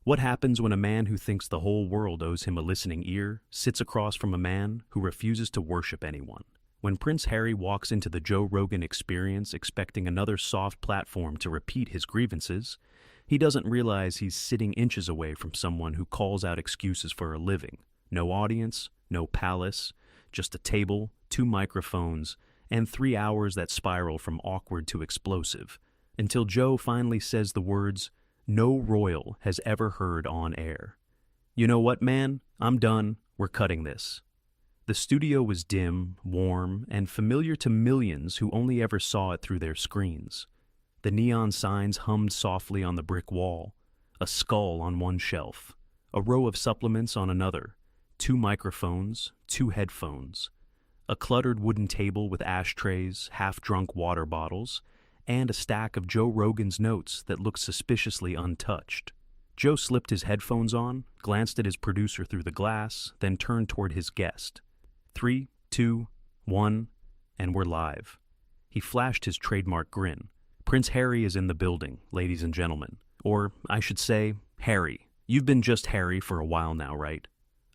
What happens when a man who thinks the whole world owes him a listening ear sits across from a man who refuses to worship anyone? When Prince Harry walks into the Joe Rogan Experience expecting another soft platform to repeat his grievances, he doesn't realize he's sitting inches away from someone who calls out excuses for a living. No audience, no palace, just a table, 2 microphones, and 3 hours that spiral from awkward to explosive, until Joe finally says the words no royal has ever heard on air. "You know what, man? I'm done. We're cutting this." The studio was dim, warm, and familiar to millions who only ever saw it through their screens. The neon signs hummed softly on the brick wall, a skull on one shelf, a row of supplements on another, 2 microphones, 2 headphones, a cluttered wooden table with ashtrays, half-drunk water bottles, and a stack of Joe Rogan's notes that looked suspiciously untouched. Joe slipped his headphones on, glanced at his producer through the glass, then turned toward his guest. 3, 2, 1, and we're live. He flashed his trademark grin. Prince Harry is in the building, ladies and gentlemen. Or, I should say, Harry. You've been just Harry for a while now, right?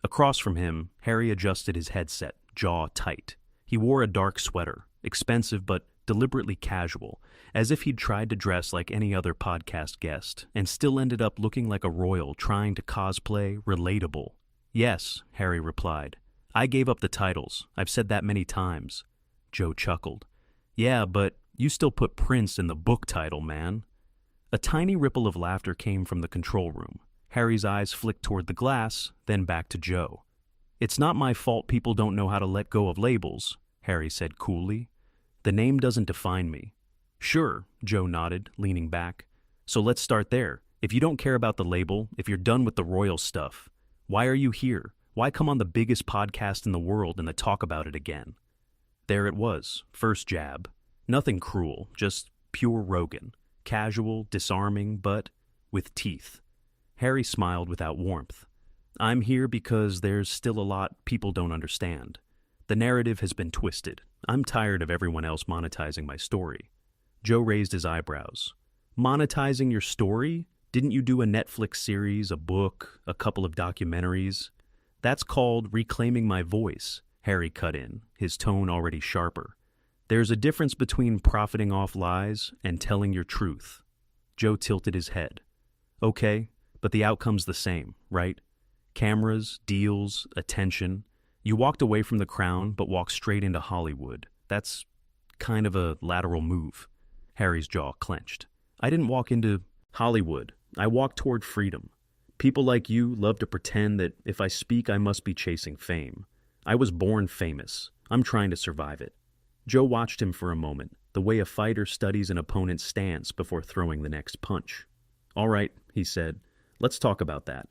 Across from him, Harry adjusted his headset, jaw tight. He wore a dark sweater, expensive but deliberately casual, as if he'd tried to dress like any other podcast guest, and still ended up looking like a royal trying to cosplay relatable. "Yes," Harry replied. "I gave up the titles. I've said that many times." Joe chuckled. "Yeah, but you still put Prince in the book title, man." A tiny ripple of laughter came from the control room. Harry's eyes flicked toward the glass, then back to Joe. "It's not my fault people don't know how to let go of labels," Harry said coolly. "The name doesn't define me." "Sure," Joe nodded, leaning back. "So let's start there. If you don't care about the label, if you're done with the royal stuff, why are you here? Why come on the biggest podcast in the world and then talk about it again?" There it was, first jab. Nothing cruel, just pure Rogan. Casual, disarming, but with teeth. Harry smiled without warmth. "I'm here because there's still a lot people don't understand. The narrative has been twisted. I'm tired of everyone else monetizing my story." Joe raised his eyebrows. "Monetizing your story? Didn't you do a Netflix series, a book, a couple of documentaries?" "That's called reclaiming my voice," Harry cut in, his tone already sharper. "There's a difference between profiting off lies and telling your truth." Joe tilted his head. "Okay, but the outcome's the same, right? Cameras, deals, attention. You walked away from the crown, but walked straight into Hollywood. That's kind of a lateral move." Harry's jaw clenched. "I didn't walk into Hollywood. I walked toward freedom. People like you love to pretend that if I speak, I must be chasing fame. I was born famous. I'm trying to survive it." Joe watched him for a moment, the way a fighter studies an opponent's stance before throwing the next punch. "All right," he said, "let's talk about that.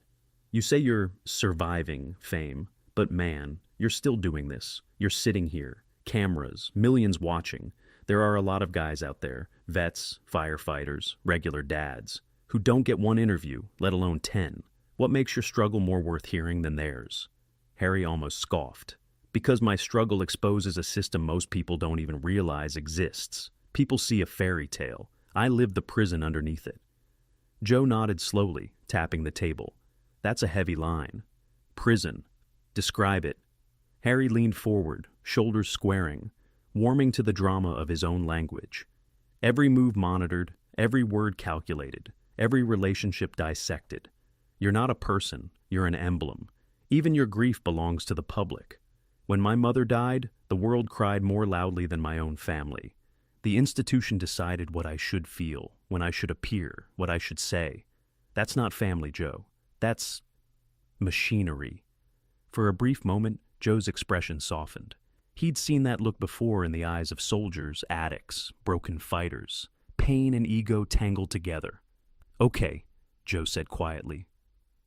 You say you're surviving fame. But man, you're still doing this. You're sitting here. Cameras, millions watching. There are a lot of guys out there, vets, firefighters, regular dads, who don't get one interview, let alone 10. What makes your struggle more worth hearing than theirs?" Harry almost scoffed. "Because my struggle exposes a system most people don't even realize exists. People see a fairy tale. I live the prison underneath it." Joe nodded slowly, tapping the table. "That's a heavy line. Prison. Describe it." Harry leaned forward, shoulders squaring, warming to the drama of his own language. Every move monitored, every word calculated, every relationship dissected. You're not a person, you're an emblem. Even your grief belongs to the public. When my mother died, the world cried more loudly than my own family. The institution decided what I should feel, when I should appear, what I should say. That's not family, Joe. That's machinery. For a brief moment, Joe's expression softened. He'd seen that look before in the eyes of soldiers, addicts, broken fighters. Pain and ego tangled together. "Okay," Joe said quietly.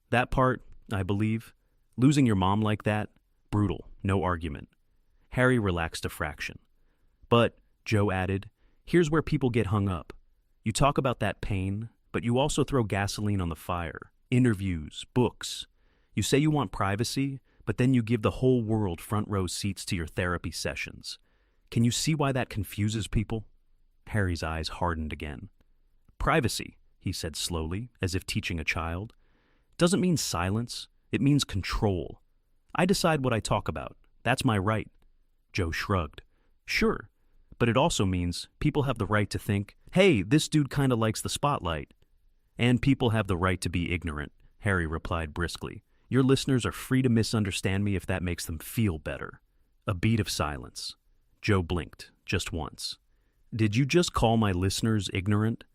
"That part, I believe. Losing your mom like that, brutal, no argument." Harry relaxed a fraction. "But," Joe added, "here's where people get hung up. You talk about that pain, but you also throw gasoline on the fire. Interviews, books. You say you want privacy, but then you give the whole world front row seats to your therapy sessions. Can you see why that confuses people?" Harry's eyes hardened again. "Privacy," he said slowly, as if teaching a child. doesn't mean silence, it means control. I decide what I talk about. That's my right. Joe shrugged. Sure, but it also means people have the right to think, hey, this dude kinda likes the spotlight. And people have the right to be ignorant, Harry replied briskly. Your listeners are free to misunderstand me if that makes them feel better. A beat of silence. Joe blinked, just once. Did you just call my listeners ignorant?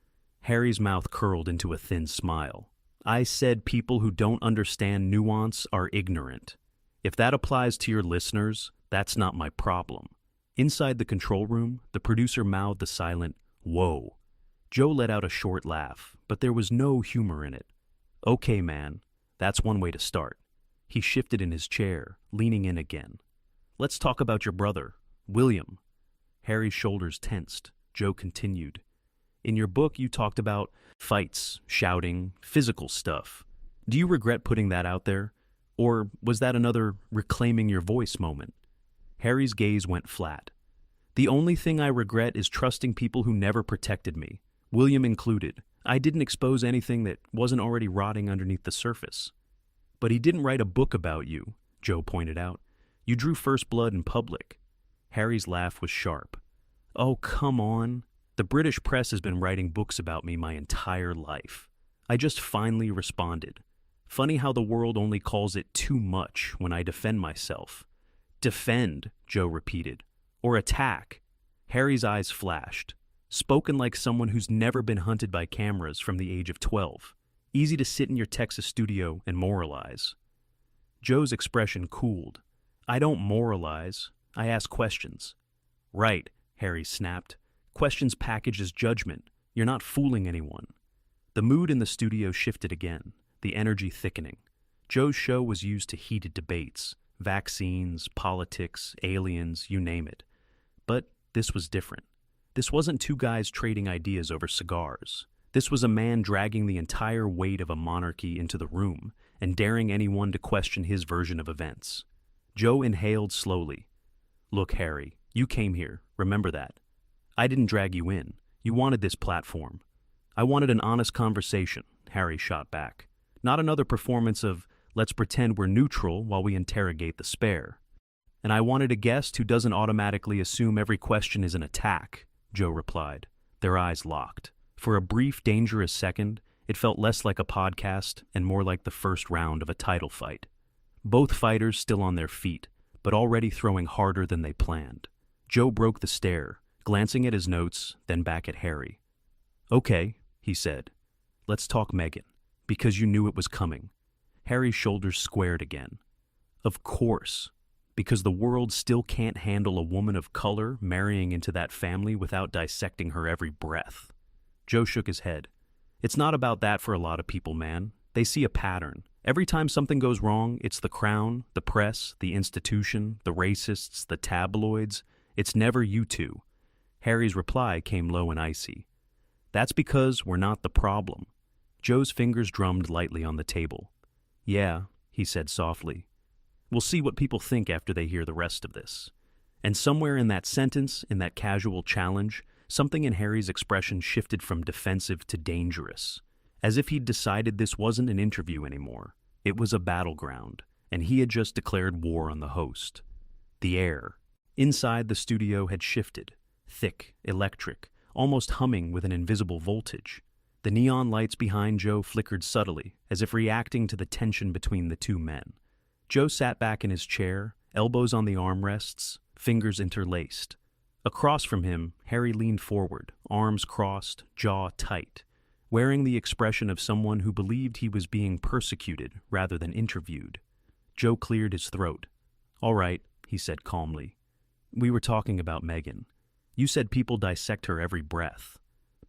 Harry's mouth curled into a thin smile. I said people who don't understand nuance are ignorant. If that applies to your listeners, that's not my problem. Inside the control room, the producer mouthed the silent, whoa. Joe let out a short laugh, but there was no humor in it. Okay, man, that's one way to start. He shifted in his chair, leaning in again. Let's talk about your brother, William. Harry's shoulders tensed. Joe continued. In your book, you talked about fights, shouting, physical stuff. Do you regret putting that out there? Or was that another reclaiming your voice moment? Harry's gaze went flat. The only thing I regret is trusting people who never protected me, William included. I didn't expose anything that wasn't already rotting underneath the surface. But he didn't write a book about you, Joe pointed out. You drew first blood in public. Harry's laugh was sharp. Oh, come on. The British press has been writing books about me my entire life. I just finally responded. Funny how the world only calls it too much when I defend myself. Defend, Joe repeated. Or attack. Harry's eyes flashed. Spoken like someone who's never been hunted by cameras from the age of 12. Easy to sit in your Texas studio and moralize. Joe's expression cooled. I don't moralize. I ask questions. Right, Harry snapped. Questions packaged as judgment. You're not fooling anyone. The mood in the studio shifted again, the energy thickening. Joe's show was used to heated debates. Vaccines, politics, aliens, you name it. But this was different. This wasn't two guys trading ideas over cigars. This was a man dragging the entire weight of a monarchy into the room and daring anyone to question his version of events. Joe inhaled slowly. Look, Harry, you came here, remember that. I didn't drag you in. You wanted this platform. I wanted an honest conversation, Harry shot back. Not another performance of, let's pretend we're neutral while we interrogate the spare. And I wanted a guest who doesn't automatically assume every question is an attack, Joe replied. Their eyes locked. For a brief, dangerous second, it felt less like a podcast and more like the first round of a title fight. Both fighters still on their feet, but already throwing harder than they planned. Joe broke the stare, glancing at his notes, then back at Harry. Okay, he said. Let's talk Meghan, because you knew it was coming. Harry's shoulders squared again. Of course, because the world still can't handle a woman of color marrying into that family without dissecting her every breath. Joe shook his head. It's not about that for a lot of people, man. They see a pattern. Every time something goes wrong, it's the crown, the press, the institution, the racists, the tabloids. It's never you two. Harry's reply came low and icy. That's because we're not the problem. Joe's fingers drummed lightly on the table. Yeah, he said softly. We'll see what people think after they hear the rest of this. And somewhere in that sentence, in that casual challenge, something in Harry's expression shifted from defensive to dangerous. As if he'd decided this wasn't an interview anymore. It was a battleground, and he had just declared war on the host. The air. Inside the studio had shifted. Thick, electric, almost humming with an invisible voltage. The neon lights behind Joe flickered subtly, as if reacting to the tension between the two men. Joe sat back in his chair, elbows on the armrests, fingers interlaced. Across from him, Harry leaned forward, arms crossed, jaw tight, wearing the expression of someone who believed he was being persecuted rather than interviewed. Joe cleared his throat. All right, he said calmly. We were talking about Meghan. You said people dissect her every breath.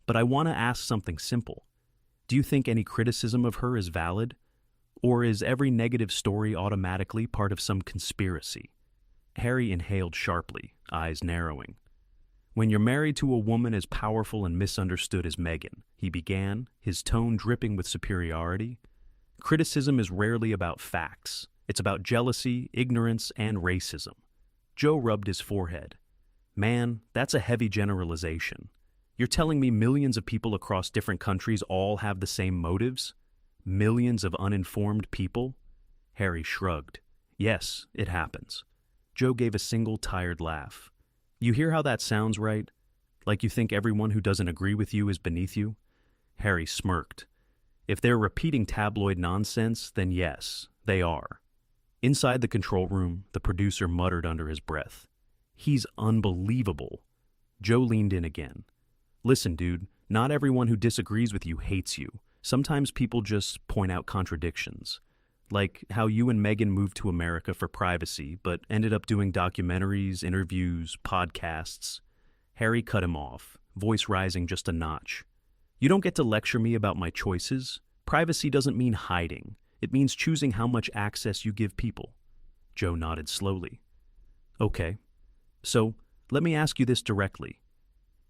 But I want to ask something simple. Do you think any criticism of her is valid? Or is every negative story automatically part of some conspiracy? Harry inhaled sharply, eyes narrowing. When you're married to a woman as powerful and misunderstood as Meghan, he began, his tone dripping with superiority, criticism is rarely about facts. It's about jealousy, ignorance, and racism. Joe rubbed his forehead. Man, that's a heavy generalization. You're telling me millions of people across different countries all have the same motives? Millions of uninformed people? Harry shrugged. Yes, it happens. Joe gave a single tired laugh. You hear how that sounds, right? Like you think everyone who doesn't agree with you is beneath you? Harry smirked. If they're repeating tabloid nonsense, then yes, they are. Inside the control room, the producer muttered under his breath. He's unbelievable. Joe leaned in again. Listen, dude, not everyone who disagrees with you hates you. Sometimes people just point out contradictions. Like how you and Meghan moved to America for privacy, but ended up doing documentaries, interviews, podcasts. Harry cut him off, voice rising just a notch. You don't get to lecture me about my choices. Privacy doesn't mean hiding. It means choosing how much access you give people. Joe nodded slowly. Okay. So, let me ask you this directly.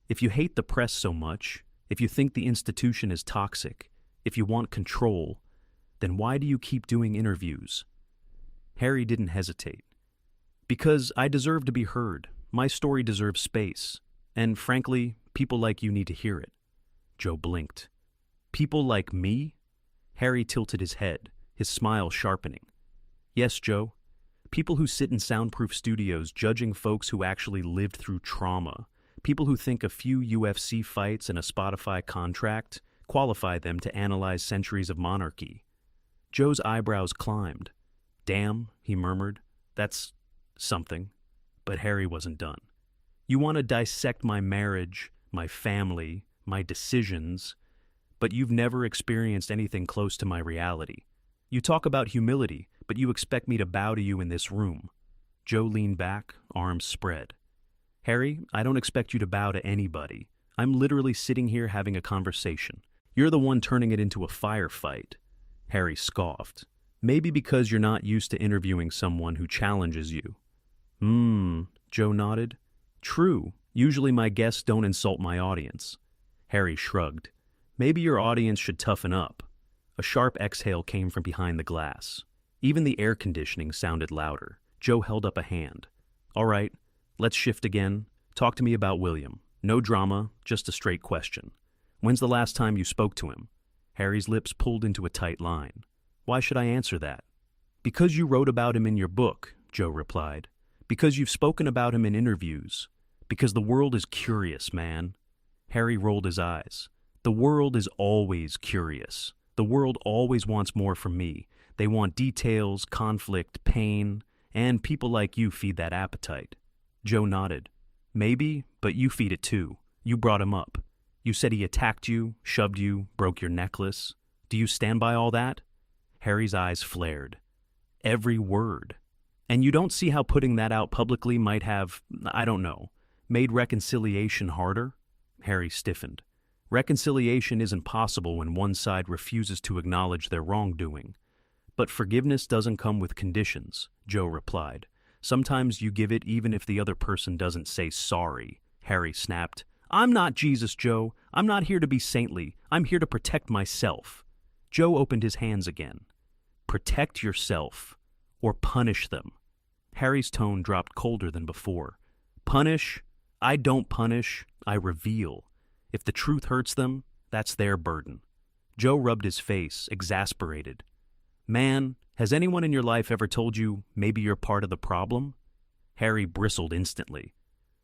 If you hate the press so much, if you think the institution is toxic, if you want control, then why do you keep doing interviews? Harry didn't hesitate. Because I deserve to be heard. My story deserves space. And frankly, people like you need to hear it. Joe blinked. People like me? Harry tilted his head, his smile sharpening. Yes, Joe. People who sit in soundproof studios judging folks who actually lived through trauma. People who think a few UFC fights and a Spotify contract qualify them to analyze centuries of monarchy. Joe's eyebrows climbed. Damn, he murmured. That's something. But Harry wasn't done. You want to dissect my marriage, my family, my decisions, but you've never experienced anything close to my reality. You talk about humility, but you expect me to bow to you in this room. Joe leaned back, arms spread. Harry, I don't expect you to bow to anybody. I'm literally sitting here having a conversation. You're the one turning it into a firefight. Harry scoffed. Maybe because you're not used to interviewing someone who challenges you. Joe nodded. True. Usually my guests don't insult my audience. Harry shrugged. Maybe your audience should toughen up. A sharp exhale came from behind the glass. Even the air conditioning sounded louder. Joe held up a hand. All right, let's shift again. Talk to me about William. No drama, just a straight question. When's the last time you spoke to him? Harry's lips pulled into a tight line. Why should I answer that? Because you wrote about him in your book, Joe replied. Because you've spoken about him in interviews. Because the world is curious, man. Harry rolled his eyes. The world is always curious. The world always wants more from me. They want details, conflict, pain, and people like you feed that appetite. Joe nodded. Maybe, but you feed it too. You brought him up. You said he attacked you, shoved you, broke your necklace. Do you stand by all that? Harry's eyes flared. Every word. And you don't see how putting that out publicly might have, I don't know, made reconciliation harder? Harry stiffened. Reconciliation isn't possible when one side refuses to acknowledge their wrongdoing. But forgiveness doesn't come with conditions, Joe replied. Sometimes you give it even if the other person doesn't say sorry. Harry snapped. I'm not Jesus, Joe. I'm not here to be saintly. I'm here to protect myself. Joe opened his hands again. Protect yourself, or punish them. Harry's tone dropped colder than before. Punish? I don't punish, I reveal. If the truth hurts them, that's their burden. Joe rubbed his face, exasperated. Man, has anyone in your life ever told you maybe you're part of the problem? Harry bristled instantly.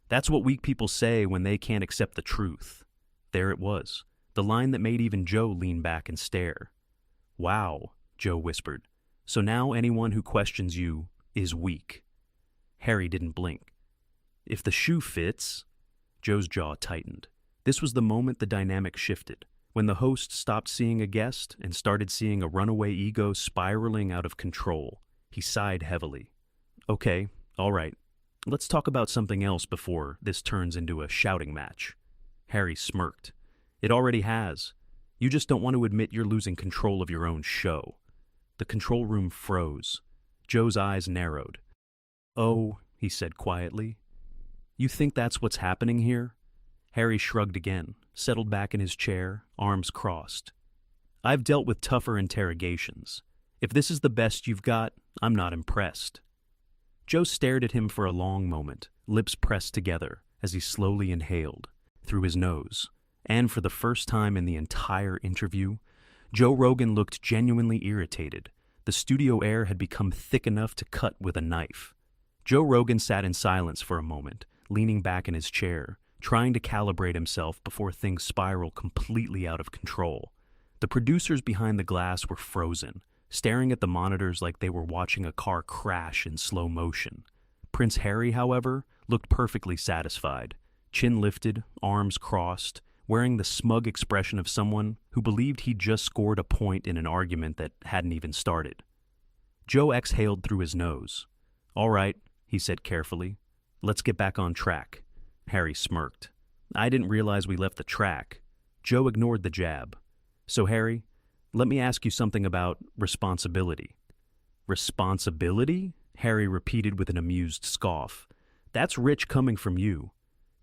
That's what weak people say when they can't accept the truth. There it was, the line that made even Joe lean back and stare. Wow, Joe whispered. So now anyone who questions you is weak. Harry didn't blink. If the shoe fits... Joe's jaw tightened. This was the moment the dynamic shifted, when the host stopped seeing a guest and started seeing a runaway ego spiraling out of control. He sighed heavily. Okay, all right. Let's talk about something else before this turns into a shouting match. Harry smirked. It already has. You just don't want to admit you're losing control of your own show. The control room froze. Joe's eyes narrowed. Oh, he said quietly. You think that's what's happening here? Harry shrugged again, settled back in his chair, arms crossed. I've dealt with tougher interrogations. If this is the best you've got, I'm not impressed. Joe stared at him for a long moment, lips pressed together, as he slowly inhaled, through his nose. And for the first time in the entire interview, Joe Rogan looked genuinely irritated. The studio air had become thick enough to cut with a knife. Joe Rogan sat in silence for a moment, leaning back in his chair, trying to calibrate himself before things spiraled completely out of control. The producers behind the glass were frozen, staring at the monitors like they were watching a car crash in slow motion. Prince Harry, however, looked perfectly satisfied, chin lifted, arms crossed, wearing the smug expression of someone who believed he'd just scored a point in an argument that hadn't even started. Joe exhaled through his nose. "All right," he said carefully. "Let's get back on track." Harry smirked. "I didn't realize we left the track." Joe ignored the jab. "So, Harry, let me ask you something about responsibility." "Responsibility?" Harry repeated with an amused scoff. "That's rich coming from you."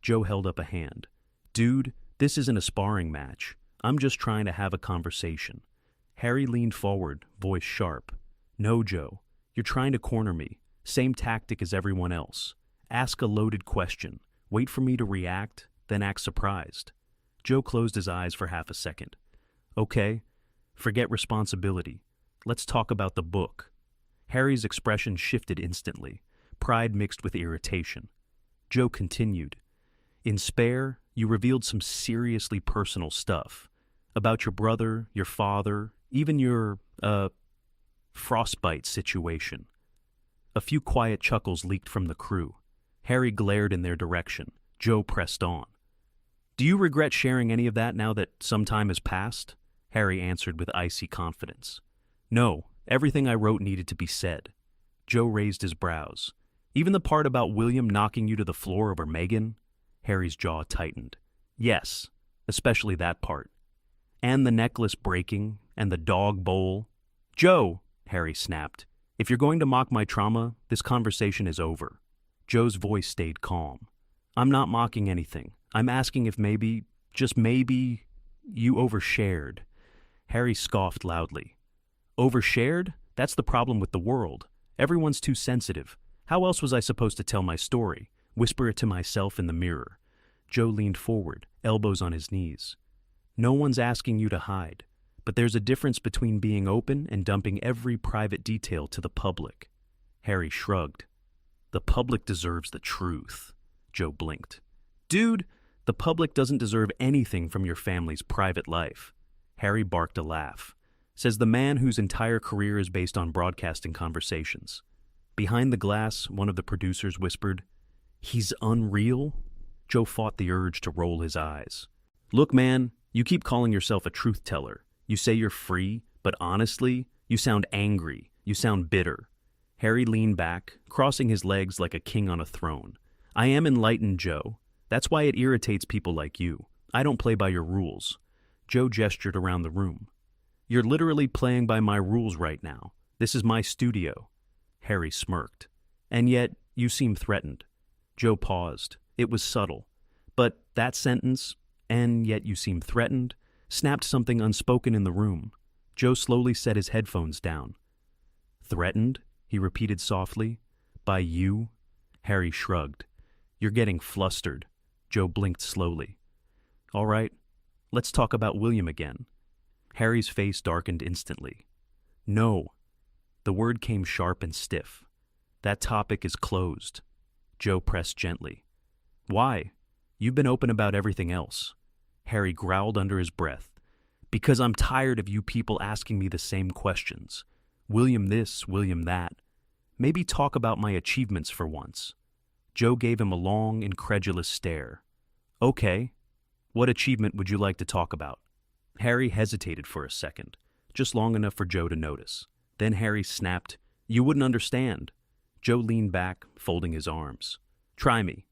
Joe held up a hand. "Dude, this isn't a sparring match. I'm just trying to have a conversation." Harry leaned forward, voice sharp. "No, Joe, you're trying to corner me. Same tactic as everyone else. Ask a loaded question. Wait for me to react, then act surprised." Joe closed his eyes for half a second. "Okay, forget responsibility. Let's talk about the book." Harry's expression shifted instantly, pride mixed with irritation. Joe continued. "In Spare, you revealed some seriously personal stuff. About your brother, your father, even your, frostbite situation." A few quiet chuckles leaked from the crew. Harry glared in their direction. Joe pressed on. "Do you regret sharing any of that now that some time has passed?" Harry answered with icy confidence. "No, everything I wrote needed to be said." Joe raised his brows. "Even the part about William knocking you to the floor over Megan?" Harry's jaw tightened. "Yes, especially that part. And the necklace breaking, and the dog bowl." "Joe," Harry snapped, "if you're going to mock my trauma, this conversation is over." Joe's voice stayed calm. "I'm not mocking anything. I'm asking if maybe, just maybe, you overshared." Harry scoffed loudly. "Overshared? That's the problem with the world. Everyone's too sensitive. How else was I supposed to tell my story? Whisper it to myself in the mirror?" Joe leaned forward, elbows on his knees. "No one's asking you to hide, but there's a difference between being open and dumping every private detail to the public." Harry shrugged. "The public deserves the truth." Joe blinked. "Dude, the public doesn't deserve anything from your family's private life." Harry barked a laugh. Says the man whose entire career is based on broadcasting conversations. Behind the glass, one of the producers whispered, "He's unreal?" Joe fought the urge to roll his eyes. "Look, man, you keep calling yourself a truth teller. You say you're free, but honestly, you sound angry. You sound bitter." Harry leaned back, crossing his legs like a king on a throne. "I am enlightened, Joe. That's why it irritates people like you. I don't play by your rules." Joe gestured around the room. "You're literally playing by my rules right now. This is my studio." Harry smirked. "And yet, you seem threatened." Joe paused. It was subtle. But that sentence, "and yet you seem threatened," snapped something unspoken in the room. Joe slowly set his headphones down. "Threatened?" he repeated softly. "By you?" Harry shrugged. "You're getting flustered." Joe blinked slowly. "All right, let's talk about William again." Harry's face darkened instantly. "No." The word came sharp and stiff. "That topic is closed." Joe pressed gently. "Why? You've been open about everything else." Harry growled under his breath. "Because I'm tired of you people asking me the same questions. William this, William that. Maybe talk about my achievements for once." Joe gave him a long, incredulous stare. "Okay. What achievement would you like to talk about?" Harry hesitated for a second, just long enough for Joe to notice. Then Harry snapped, "You wouldn't understand." Joe leaned back, folding his arms. "Try me."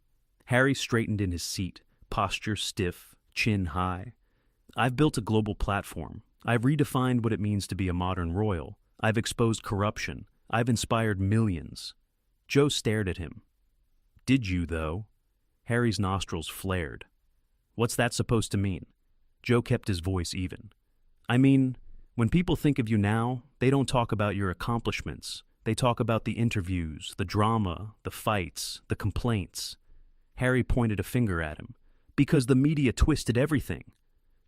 Harry straightened in his seat, posture stiff, chin high. "I've built a global platform. I've redefined what it means to be a modern royal. I've exposed corruption. I've inspired millions." Joe stared at him. "Did you, though?" Harry's nostrils flared. "What's that supposed to mean?" Joe kept his voice even. "I mean, when people think of you now, they don't talk about your accomplishments. They talk about the interviews, the drama, the fights, the complaints." Harry pointed a finger at him. "Because the media twisted everything."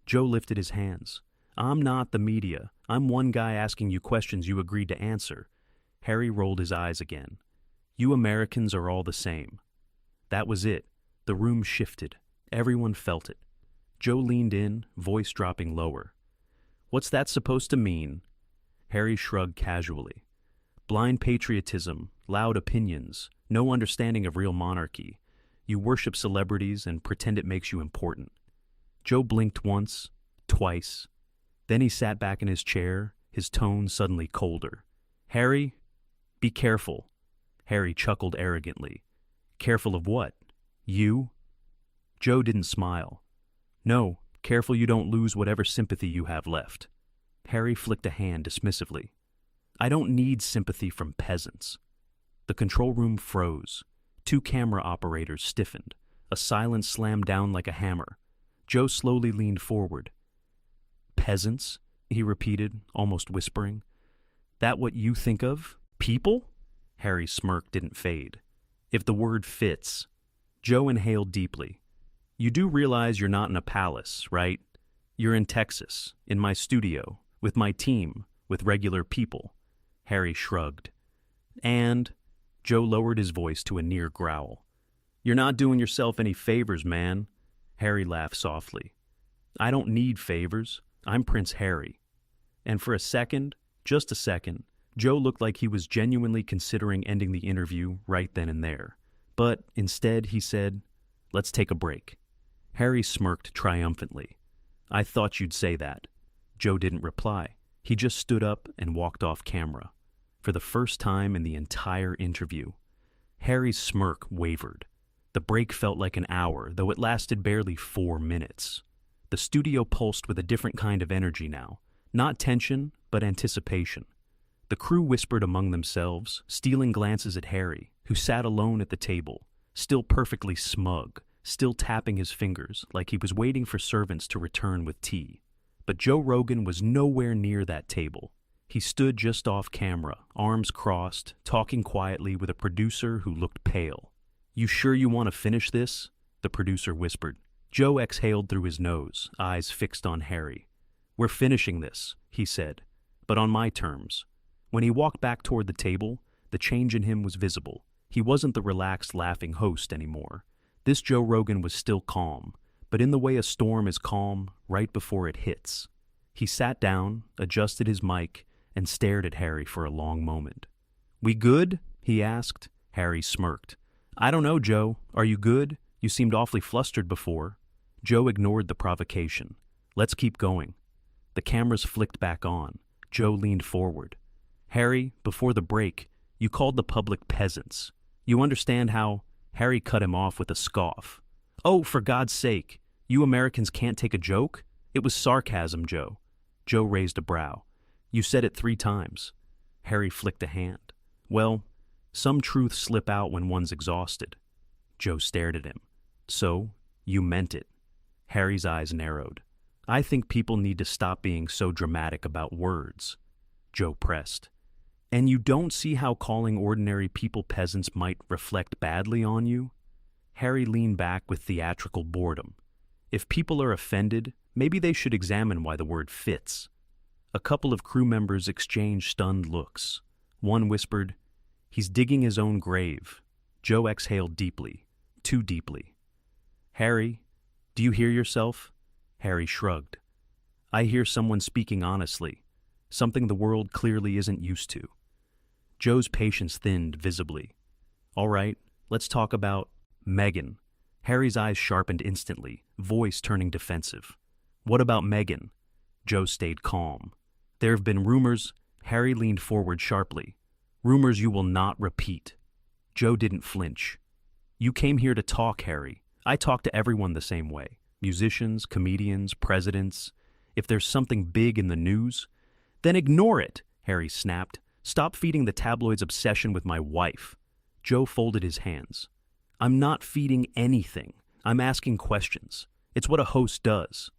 Joe lifted his hands. I'm not the media. I'm one guy asking you questions you agreed to answer. Harry rolled his eyes again. You Americans are all the same. That was it. The room shifted. Everyone felt it. Joe leaned in, voice dropping lower. What's that supposed to mean? Harry shrugged casually. Blind patriotism, loud opinions, no understanding of real monarchy. You worship celebrities and pretend it makes you important. Joe blinked once, twice. Then he sat back in his chair, his tone suddenly colder. Harry, be careful. Harry chuckled arrogantly. Careful of what? You? Joe didn't smile. No, careful you don't lose whatever sympathy you have left. Harry flicked a hand dismissively. I don't need sympathy from peasants. The control room froze. 2 camera operators stiffened. A silence slammed down like a hammer. Joe slowly leaned forward. Peasants? He repeated, almost whispering. That what you think of? People? Harry's smirk didn't fade. If the word fits. Joe inhaled deeply. You do realize you're not in a palace, right? You're in Texas, in my studio, with my team, with regular people. Harry shrugged. And Joe lowered his voice to a near growl. You're not doing yourself any favors, man. Harry laughed softly. I don't need favors. I'm Prince Harry. And for a second, just a second, Joe looked like he was genuinely considering ending the interview right then and there. But instead, he said, let's take a break. Harry smirked triumphantly. I thought you'd say that. Joe didn't reply. He just stood up and walked off camera. For the first time in the entire interview, Harry's smirk wavered. The break felt like an hour, though it lasted barely 4 minutes. The studio pulsed with a different kind of energy now. Not tension, but anticipation. The crew whispered among themselves, stealing glances at Harry, who sat alone at the table, still perfectly smug, still tapping his fingers like he was waiting for servants to return with tea. But Joe Rogan was nowhere near that table. He stood just off camera, arms crossed, talking quietly with a producer who looked pale. You sure you want to finish this? The producer whispered. Joe exhaled through his nose, eyes fixed on Harry. We're finishing this, he said, but on my terms. When he walked back toward the table, the change in him was visible. He wasn't the relaxed, laughing host anymore. This Joe Rogan was still calm, but in the way a storm is calm right before it hits. He sat down, adjusted his mic, and stared at Harry for a long moment. We good? He asked. Harry smirked. I don't know, Joe. Are you good? You seemed awfully flustered before. Joe ignored the provocation. Let's keep going. The cameras flicked back on. Joe leaned forward. Harry, before the break, you called the public peasants. You understand how... Harry cut him off with a scoff. Oh, for God's sake, you Americans can't take a joke? It was sarcasm, Joe. Joe raised a brow. You said it 3 times. Harry flicked a hand. Well, some truths slip out when one's exhausted. Joe stared at him. So, you meant it. Harry's eyes narrowed. I think people need to stop being so dramatic about words. Joe pressed. And you don't see how calling ordinary people peasants might reflect badly on you? Harry leaned back with theatrical boredom. If people are offended, maybe they should examine why the word fits. A couple of crew members exchanged stunned looks. One whispered, He's digging his own grave. Joe exhaled deeply, too deeply. Harry, do you hear yourself? Harry shrugged. I hear someone speaking honestly, something the world clearly isn't used to. Joe's patience thinned visibly. All right, let's talk about Meghan. Harry's eyes sharpened instantly, voice turning defensive. What about Meghan? Joe stayed calm. There have been rumors. Harry leaned forward sharply. Rumors you will not repeat. Joe didn't flinch. You came here to talk, Harry. I talk to everyone the same way. Musicians, comedians, presidents. If there's something big in the news, then ignore it, Harry snapped. Stop feeding the tabloids' obsession with my wife. Joe folded his hands. I'm not feeding anything. I'm asking questions. It's what a host does.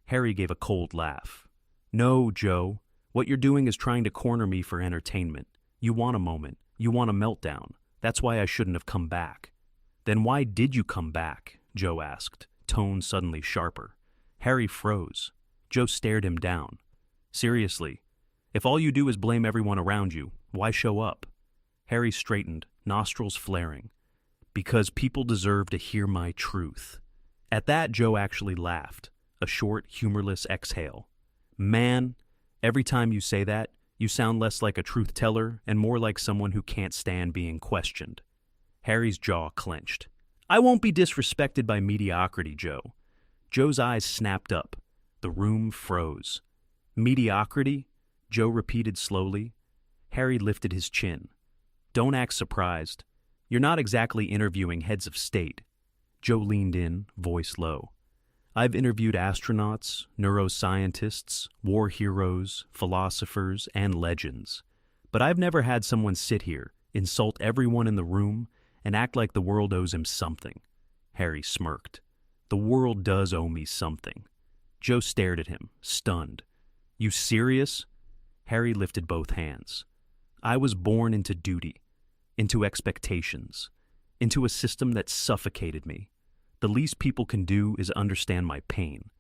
Harry gave a cold laugh. No, Joe. What you're doing is trying to corner me for entertainment. You want a moment. You want a meltdown. That's why I shouldn't have come back. Then why did you come back? Joe asked, tone suddenly sharper. Harry froze. Joe stared him down. Seriously, if all you do is blame everyone around you, why show up? Harry straightened, nostrils flaring. Because people deserve to hear my truth. At that, Joe actually laughed, a short, humorless exhale. Man, every time you say that, you sound less like a truth teller and more like someone who can't stand being questioned. Harry's jaw clenched. I won't be disrespected by mediocrity, Joe. Joe's eyes snapped up. The room froze. Mediocrity? Joe repeated slowly. Harry lifted his chin. Don't act surprised. You're not exactly interviewing heads of state. Joe leaned in, voice low. I've interviewed astronauts, neuroscientists, war heroes, philosophers, and legends. But I've never had someone sit here, insult everyone in the room, and act like the world owes him something. Harry smirked. The world does owe me something. Joe stared at him, stunned. You serious? Harry lifted both hands. I was born into duty, into expectations, into a system that suffocated me. The least people can do is understand my pain.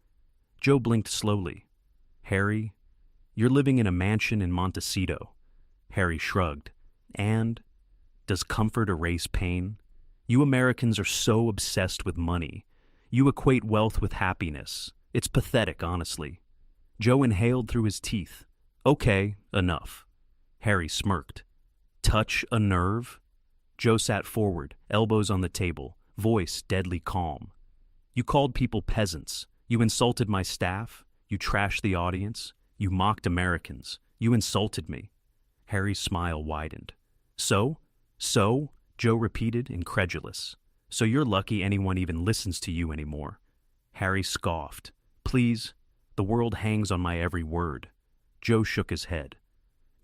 Joe blinked slowly. Harry, you're living in a mansion in Montecito. Harry shrugged. And? Does comfort erase pain? You Americans are so obsessed with money. You equate wealth with happiness. It's pathetic, honestly. Joe inhaled through his teeth. Okay, enough. Harry smirked. Touch a nerve? Joe sat forward, elbows on the table, voice deadly calm. You called people peasants. You insulted my staff. You trashed the audience. You mocked Americans. You insulted me. Harry's smile widened. So? Joe repeated, incredulous. So you're lucky anyone even listens to you anymore. Harry scoffed. Please, the world hangs on my every word. Joe shook his head.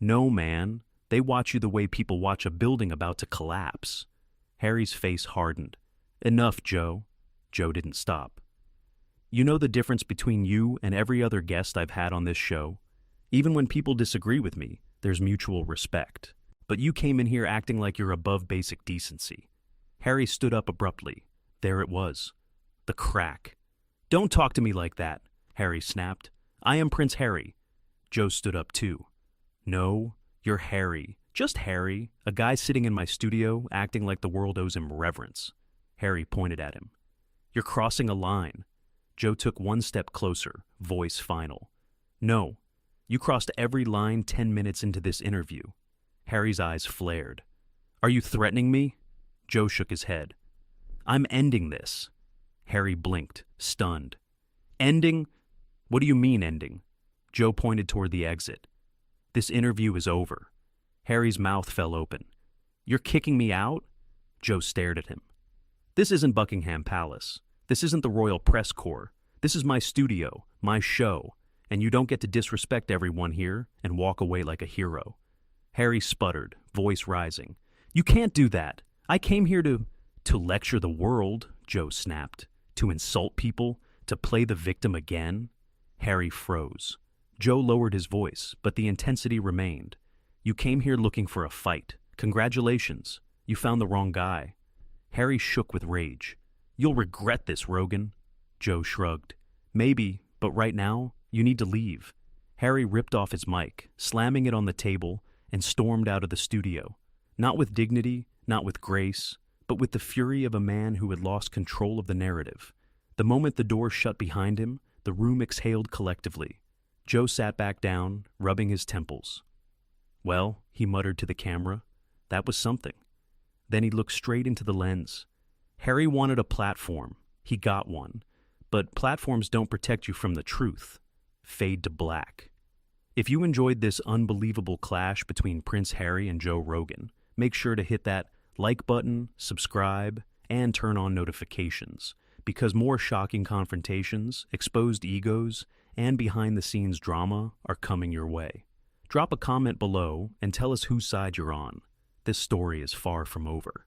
No, man. They watch you the way people watch a building about to collapse. Harry's face hardened. Enough, Joe. Joe didn't stop. You know the difference between you and every other guest I've had on this show? Even when people disagree with me, there's mutual respect. But you came in here acting like you're above basic decency. Harry stood up abruptly. There it was. The crack. Don't talk to me like that, Harry snapped. I am Prince Harry. Joe stood up too. No, you're Harry. Just Harry, a guy sitting in my studio acting like the world owes him reverence. Harry pointed at him. You're crossing a line. Joe took one step closer, voice final. No, you crossed every line 10 minutes into this interview. Harry's eyes flared. Are you threatening me? Joe shook his head. I'm ending this. Harry blinked, stunned. Ending? What do you mean ending? Joe pointed toward the exit. This interview is over. Harry's mouth fell open. You're kicking me out? Joe stared at him. This isn't Buckingham Palace. This isn't the Royal Press Corps. This is my studio, my show, and you don't get to disrespect everyone here and walk away like a hero. Harry sputtered, voice rising. You can't do that. I came here to lecture the world, Joe snapped. To insult people? To play the victim again? Harry froze. Joe lowered his voice, but the intensity remained. You came here looking for a fight. Congratulations. You found the wrong guy. Harry shook with rage. You'll regret this, Rogan. Joe shrugged. Maybe, but right now, you need to leave. Harry ripped off his mic, slamming it on the table, and stormed out of the studio. Not with dignity, not with grace, but with the fury of a man who had lost control of the narrative. The moment the door shut behind him, the room exhaled collectively. Joe sat back down, rubbing his temples. Well, he muttered to the camera, that was something. Then he looked straight into the lens. Harry wanted a platform. He got one. But platforms don't protect you from the truth. Fade to black. If you enjoyed this unbelievable clash between Prince Harry and Joe Rogan, make sure to hit that like button, subscribe, and turn on notifications, because more shocking confrontations, exposed egos, and behind-the-scenes drama are coming your way. Drop a comment below and tell us whose side you're on. This story is far from over.